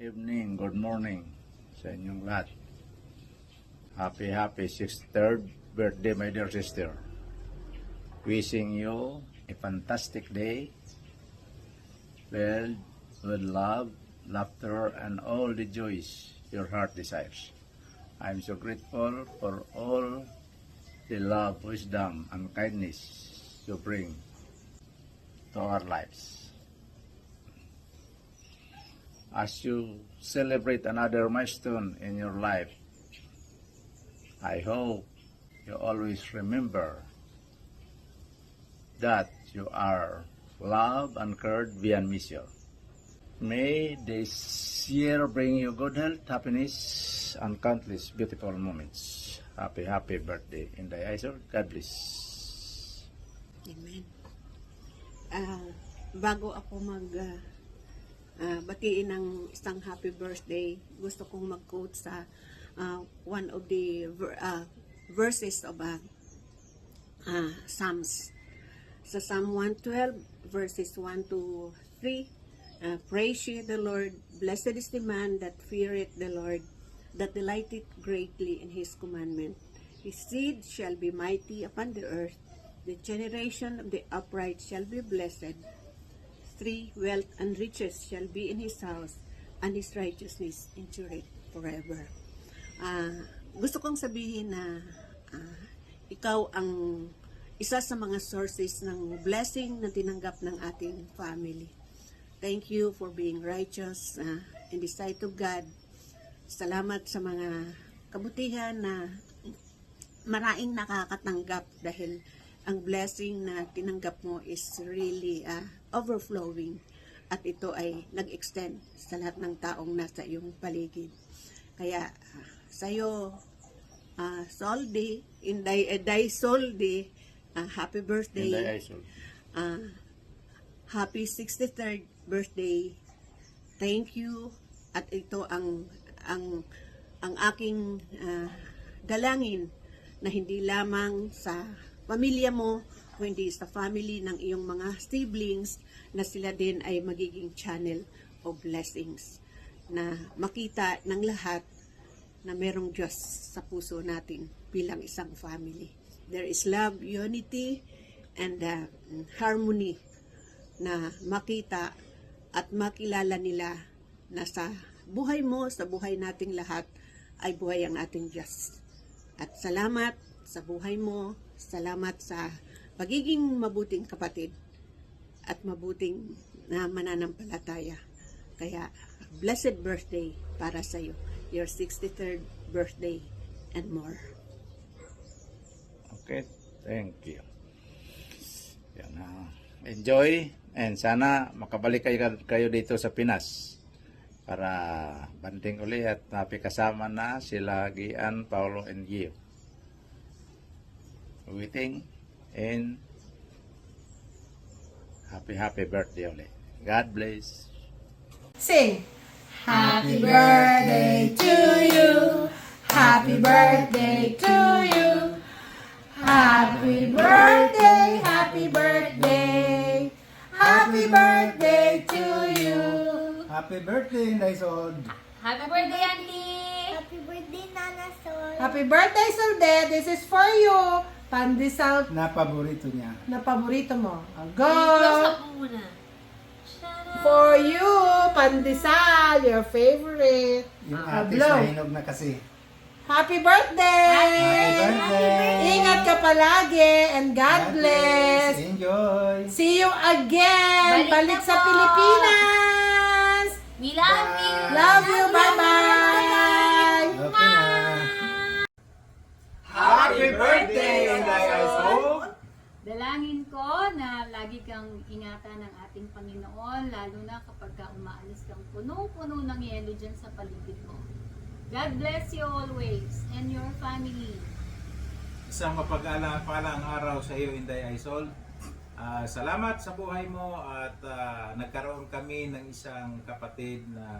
evening, good morning sa inyong lahat. Happy 63rd birthday, my dear sister. Wishing you a fantastic day filled with love, laughter, and all the joys your heart desires. I'm so grateful for all the love, wisdom, and kindness you bring to our lives. As you celebrate another milestone in your life, I hope you always remember that you are loved and cared beyond measure. May this year bring you good health, happiness, and countless beautiful moments. Happy birthday in the eyes of God bless. Amen. Bago ako batiin ng isang happy birthday, gusto kong mag-quote sa one of the verses of Psalms. Sa Psalm 112, verses 1 to 3, praise ye the Lord, blessed is the man that feareth the Lord, that delighteth greatly in his commandment. His seed shall be mighty upon the earth, the generation of the upright shall be blessed. 3, wealth and riches shall be in his house, and his righteousness endureth forever. Gusto kong sabihin na ikaw ang isa sa mga sources ng blessing na tinanggap ng ating family. Thank you for being righteous in the sight of God. Salamat sa mga kabutihan na maraming nakakatanggap dahil ang blessing na tinanggap mo is really overflowing at ito ay nag-extend sa lahat ng taong nasa iyong paligid. Kaya sa'yo, Soldi, Inday Soldi, happy birthday. Inday Soldi. Happy 63rd birthday. Thank you. At ito ang aking dalangin na hindi lamang sa pamilya mo, kundi sa family ng iyong mga siblings, na sila din ay magiging channel of blessings, na makita ng lahat na merong Diyos sa puso natin bilang isang family. There is love, unity, and harmony na makita at makilala nila na sa buhay mo, sa buhay nating lahat, ay buhay ang ating Diyos. At salamat sa buhay mo, salamat sa pagiging mabuting kapatid at mabuting na mananampalataya. Kaya, blessed birthday para sa iyo. Your 63rd birthday and more. Okay, thank you. Yan, enjoy, and sana makabalik kayo dito sa Pinas para banding uli at napikasama na sila Gian, Paulo, and Gio. Waiting and happy birthday ulit. God bless. Sing! Happy birthday to you! Happy birthday to you! Happy birthday! Happy birthday! Happy birthday to you! Happy birthday, Inday Sol. Happy birthday, Auntie! Happy birthday, Nana Sol. Happy birthday, Solde! This is for you! Pandesal Na paborito niya. na paborito mo. Close Go! up mo muna. For you, pandesal, your favorite. Yung ate blow. sa hinog na kasi. Happy birthday! Happy birthday! Ingat ka palagi and God bless! Enjoy! See you again! Balik Balik na sa po. Pilipinas! We love you! Love you! Bye-bye! Okay na. Happy birthday, Inday Sol! Dalangin ko na lagi kang ingatan ng ating Panginoon, lalo na kapag umaalis kang punong-puno ng yelo dyan sa paligid mo. God bless you always and your family. Isang mapag-palang araw sa iyo, Inday Aisol. Salamat sa buhay mo at nagkaroon kami ng isang kapatid na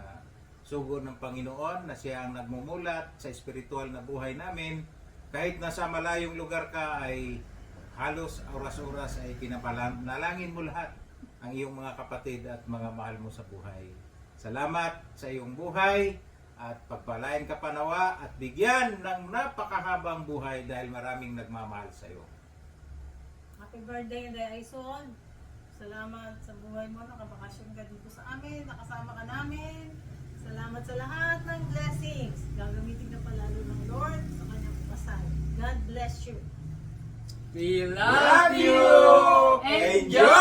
sugo ng Panginoon na siya ang nagmumulat sa espiritual na buhay namin. Kahit nasa malayong lugar ka ay halos oras-oras ay pinapanalangin mo lahat ang iyong mga kapatid at mga mahal mo sa buhay. Salamat sa iyong buhay at pagpalain ka panawa at bigyan ng napakahabang buhay dahil maraming nagmamahal sa iyo. Happy birthday, Inday Aison. Salamat sa buhay mo. Nakabakasyon ka dito sa amin. Nakasama ka namin. Salamat sa lahat ng blessings. Gagamitin ka palalo ng Lord sa kanyang pasal. God bless you. We Love you! Enjoy!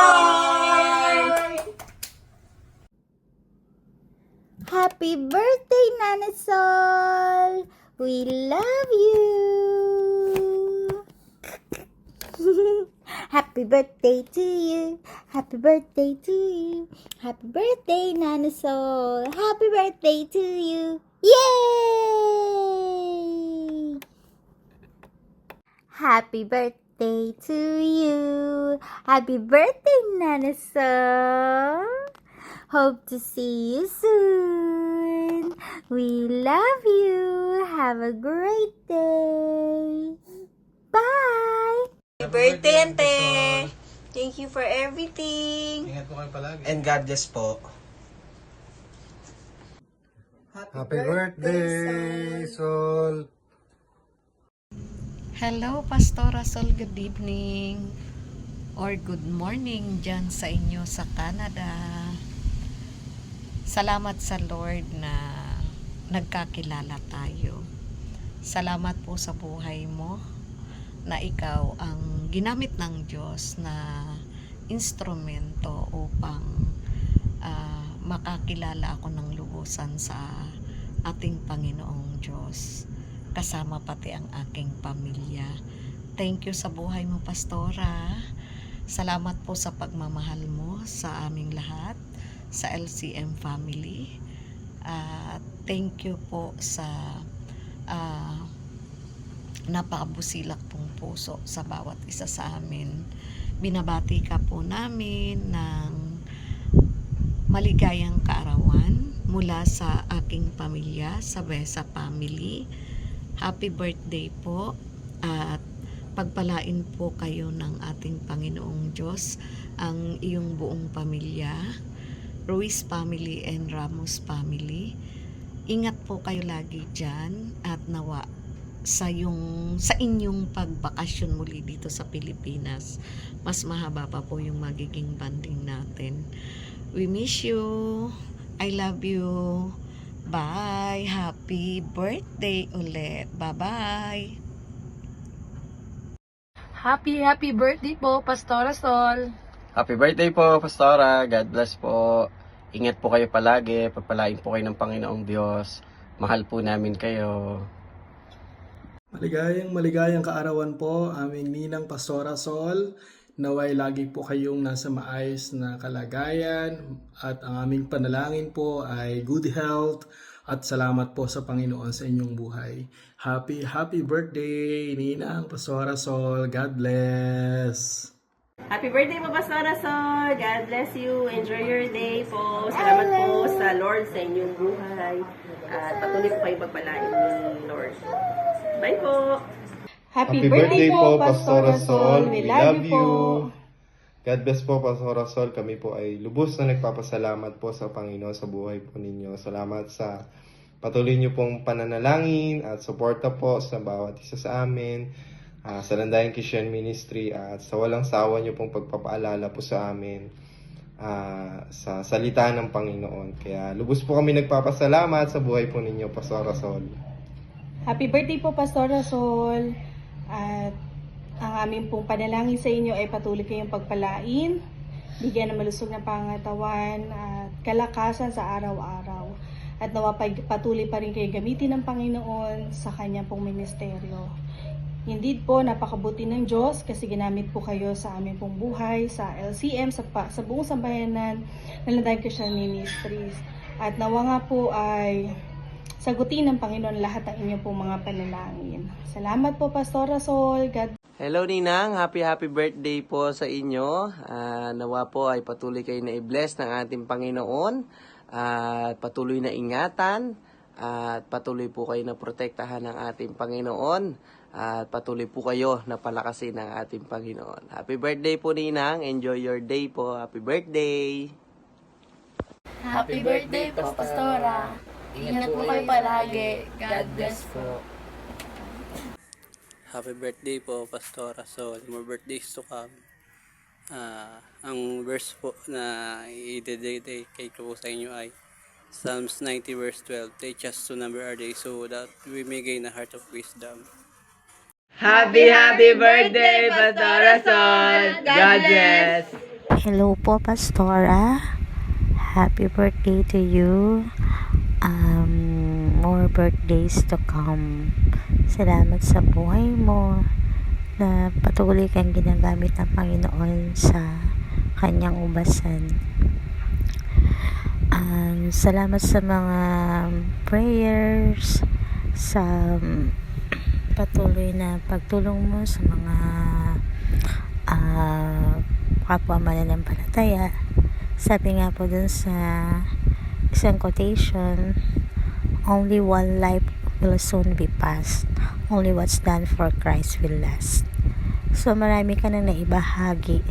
Happy birthday, Nana Sol! We love you! Happy birthday to you! Happy birthday to you! Happy birthday, Nana Sol! Happy birthday to you! Yay! Happy birthday to you! Happy birthday, Nana Sol! Hope to see you soon. We love you. Have a great day. Bye. Happy birthday, Ante! Thank you for everything. Ingat po kayo palagi. And God bless po. Happy birthday, Sol! Hello, Pastora Sol. Good evening or good morning dyan sa inyo sa Canada. Salamat sa Lord na nagkakilala tayo. Salamat po sa buhay mo na ikaw ang ginamit ng Diyos na instrumento upang makakilala ako ng lubusan sa ating Panginoong Diyos. Kasama pati ang aking pamilya. Thank you sa buhay mo, Pastora. Salamat po sa pagmamahal mo sa aming lahat, sa LCM family. Thank you po sa napakabusilak pong puso sa bawat isa sa amin. Binabati ka po namin ng maligayang kaarawan mula sa aking pamilya, sa Besa family. Happy birthday po at pagpalain po kayo ng ating Panginoong Diyos ang iyong buong pamilya, Ruiz family and Ramos family. Ingat po kayo lagi dyan at nawa sa inyong pagbakasyon muli dito sa Pilipinas, mas mahaba pa po yung magiging banding natin. We miss you. I love you. Bye. Happy birthday ulit. Bye-bye. Happy birthday po, Pastora Sol! Happy birthday po, Pastora. God bless po. Ingat po kayo palagi. Pagpalain po kayo ng Panginoong Diyos. Mahal po namin kayo. Maligayang kaarawan po aming ninang Pastora Sol. Naway lagi po kayong nasa maayos na kalagayan at ang aming panalangin po ay good health at salamat po sa Panginoon sa inyong buhay. Happy birthday, Ninang Pastora Sol. God bless! Happy birthday po, Pastora Sol. God bless you. Enjoy your day po. Salamat po sa Lord sa inyong buhay. At patuloy po kayo pagpalain ni Lord. Bye po. Happy birthday po, Pastora Sol! We love you po! God bless po, Pastora Sol. Kami po ay lubos na nagpapasalamat po sa Panginoon sa buhay po ninyo. Salamat sa patuloy niyo pong pananalangin at suporta po sa bawat isa sa amin, sa Landayang Christian Ministry at sa walang sawa niyo pong pagpapaalala po sa amin sa salita ng Panginoon. Kaya lubos po kami nagpapasalamat sa buhay po ninyo, Pastora Sol. Happy birthday po, Pastora Sol! At ang aming pong panalangin sa inyo ay patuloy kayong pagpalain, bigyan ng malusog na pangatawan at kalakasan sa araw-araw. At nawa patuloy pa rin kayo gamitin ng Panginoon sa kanyang pong ministeryo. Indeed po, napakabuti ng Diyos kasi ginamit po kayo sa aming pong buhay, sa LCM, sa buong sambayanan ng Landayang Christian Ministries. At nawa nga po ay sagutin ng Panginoon lahat ng inyong pong mga panalangin. Salamat po, Pastora Sol. God. Hello, Ninang. Happy birthday po sa inyo. Nawa po ay patuloy kayo na i-bless ng ating Panginoon. At patuloy na ingatan. At patuloy po kayo na protektahan ng ating Panginoon. At patuloy po kayo na palakasin ng ating Panginoon. Happy birthday po, Ninang. Enjoy your day po. Happy birthday! Happy birthday po, Pastora. Ingat po kayo palagi. God bless po. Happy birthday po, Pastora Sol. More birthdays to come. Ang verse po na i-dedicate ko po sa inyo ay Psalms 90 verse 12. Teach us to number our days so that we may gain a heart of wisdom. Happy birthday, Pastora Sol! God bless! Hello po, Pastora. Happy birthday to you. More birthdays to come. Salamat sa buhay mo na patuloy kang ginagamit ng Panginoon sa kanyang ubasan. Salamat sa mga prayers, sa patuloy na pagtulong mo sa mga kapwa mananampalataya. Sabi nga po dun sa isang quotation, only one life will soon be passed. Only what's done for Christ will last. So marami ka nang naibahagi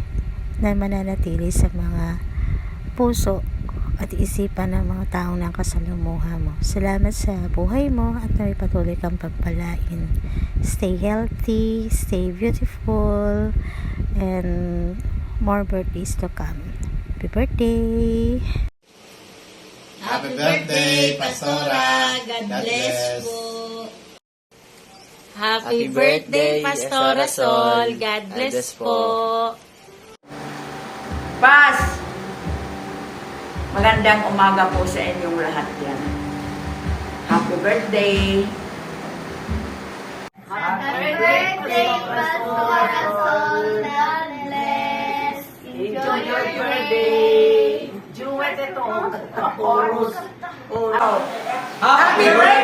na mananatili sa mga puso at isipan ng mga taong nakasalumuha mo. Salamat sa buhay mo at may patuloy kang pagpalain. Stay healthy, stay beautiful, and more birthdays to come. Happy birthday! Happy birthday, Pastora. God bless po. Happy birthday, Pastora Sol! God bless po! Pas! Magandang umaga po sa inyong lahat yan. Happy birthday! Happy birthday, Pastora Sol! God bless! Enjoy your birthday! Duet ito. Chorus. Happy birthday!